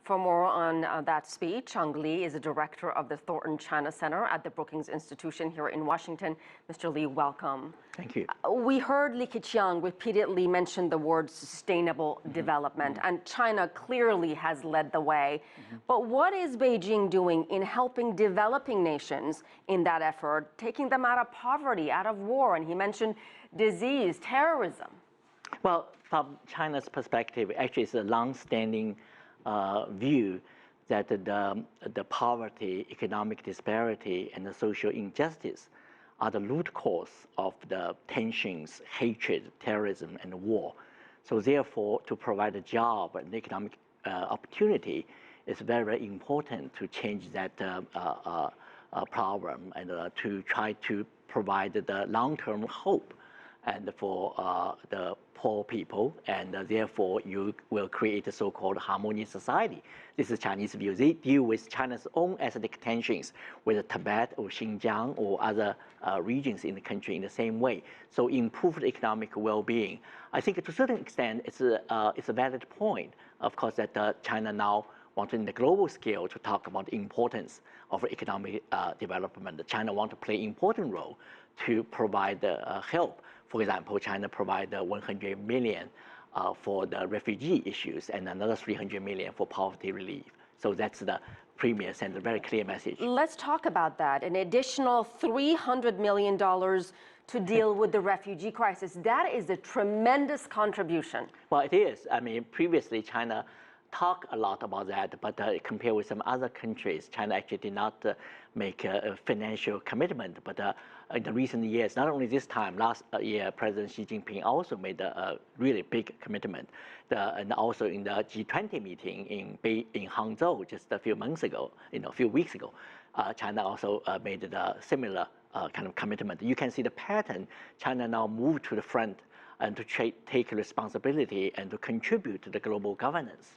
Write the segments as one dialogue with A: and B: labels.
A: For more on that speech, Cheng Li is a director of the Thornton China Center at the Brookings Institution here in Washington. Mr. Li, welcome.
B: Thank you.
A: We heard Li Keqiang repeatedly mention the word sustainable development, and China clearly has led the way. But what is Beijing doing in helping developing nations in that effort, taking them out of poverty, out of war? And he mentioned disease, terrorism.
B: Well, from China's perspective, actually it's a long-standing view that the poverty, economic disparity, and the social injustice are the root cause of the tensions, hatred, terrorism, and war. So therefore, to provide a job and economic opportunity is very, very important to change that problem and to try to provide the long-term hope and for the poor people, and therefore you will create a so-called harmonious society. This is Chinese view. They deal with China's own ethnic tensions with Tibet or Xinjiang or other regions in the country in the same way. So improved economic well-being. I think to a certain extent it's a valid point, of course, that China now wants in the global scale to talk about the importance of economic development. China wants to play an important role to provide help. For example, China provided 100 million for the refugee issues and another 300 million for poverty relief. So that's the premier sent a very clear message.
A: Let's talk about that. An additional $300 million to deal with the refugee crisis. That is a tremendous contribution.
B: Well, it is. I mean, previously China talked a lot about that, but compared with some other countries, China actually did not make a financial commitment. But in the recent years, not only this time, last year, President Xi Jinping also made a really big commitment. And also in the G20 meeting in Hangzhou just a few months ago, a few weeks ago, China also made a similar kind of commitment. You can see the pattern. China now moved to the front and to take responsibility and to contribute to the global governance.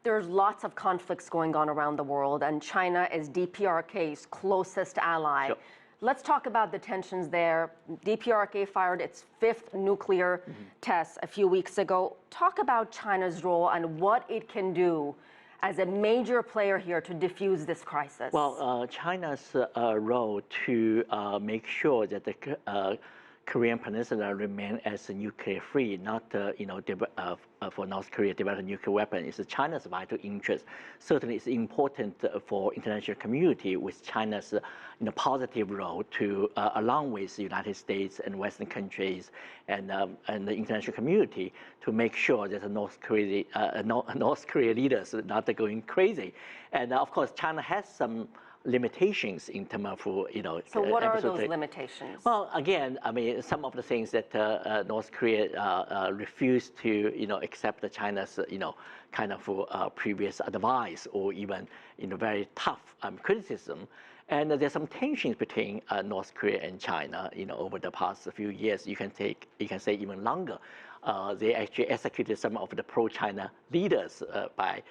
A: There's lots of conflicts going on around the world, and China is DPRK's closest ally.
B: Sure.
A: Let's talk about the tensions there. DPRK fired its 5th nuclear test a few weeks ago. Talk about China's role and what it can do as a major player here to defuse this crisis.
B: Well, China's role to make sure that the Korean Peninsula remain as nuclear-free, not for North Korea develop a nuclear weapon, is China's vital interest. Certainly, it's important for international community with China's positive role to, along with the United States and Western countries and the international community, to make sure that the North Korea leaders are not going crazy. And of course, China has some limitations in terms of,
A: So what are those limitations?
B: Well, again, I mean, some of the things that North Korea refused to, accept China's, kind of previous advice or even, very tough criticism. And there's some tensions between North Korea and China, over the past few years. You can say even longer. They actually executed some of the pro-China leaders by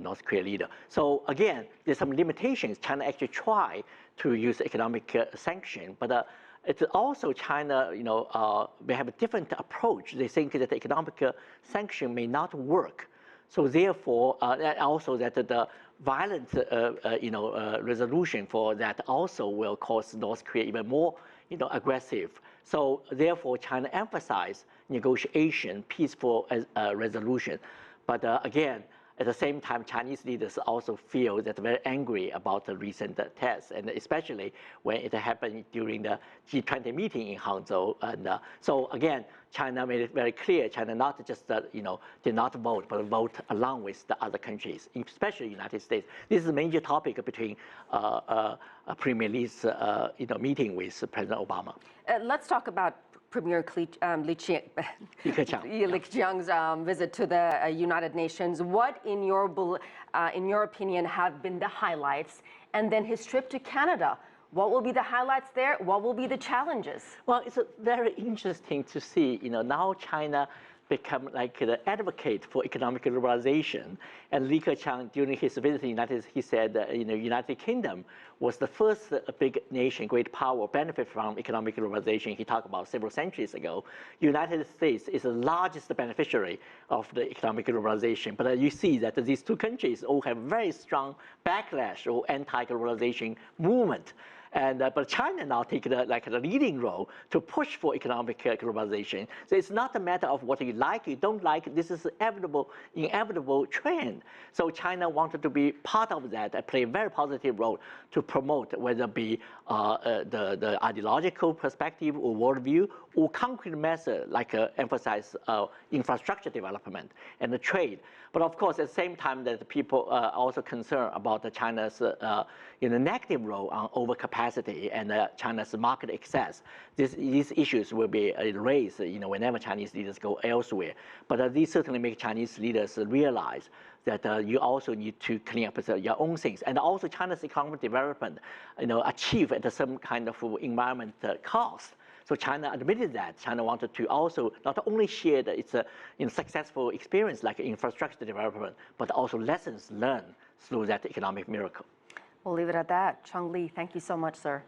B: North Korea leader. So again, there's some limitations. China actually tried to use economic sanction, but it's also China, they have a different approach. They think that the economic sanction may not work. So therefore, also that the violent, resolution for that also will cause North Korea even more, aggressive. So therefore, China emphasized negotiation, peaceful resolution. But again, at the same time, Chinese leaders also feel that very angry about the recent tests, and especially when it happened during the G20 meeting in Hangzhou. And so again, China made it very clear, China not just, did not vote, but vote along with the other countries, especially the United States. This is a major topic between Premier Li's, meeting with President Obama.
A: Let's talk about Premier Li Keqiang's visit to the United Nations. What, in your opinion, have been the highlights? And then his trip to Canada. What will be the highlights there? What will be the challenges?
B: Well, it's very interesting to see. Now China become like the advocate for economic liberalization. And Li Keqiang, during his visit to the United States, he said that United Kingdom was the first big nation, great power, benefit from economic liberalization. He talked about several centuries ago. United States is the largest beneficiary of the economic liberalization. But you see that these two countries all have very strong backlash or anti-globalization movement. And, but China now takes the leading role to push for economic globalization. So it's not a matter of what you like, you don't like. This is an inevitable trend. So China wanted to be part of that and play a very positive role to promote, whether it be the ideological perspective or worldview, or concrete measures like emphasize infrastructure development and the trade. But of course, at the same time, that people are also concerned about China's negative role on overcapacity and China's market access. These issues will be raised, whenever Chinese leaders go elsewhere. But these certainly make Chinese leaders realize that you also need to clean up your own things, and also China's economic development, achieve at some kind of environment cost. So China admitted that. China wanted to also not only share its successful experience like infrastructure development, but also lessons learned through that economic miracle.
A: We'll leave it at that. Cheng Li, thank you so much, sir.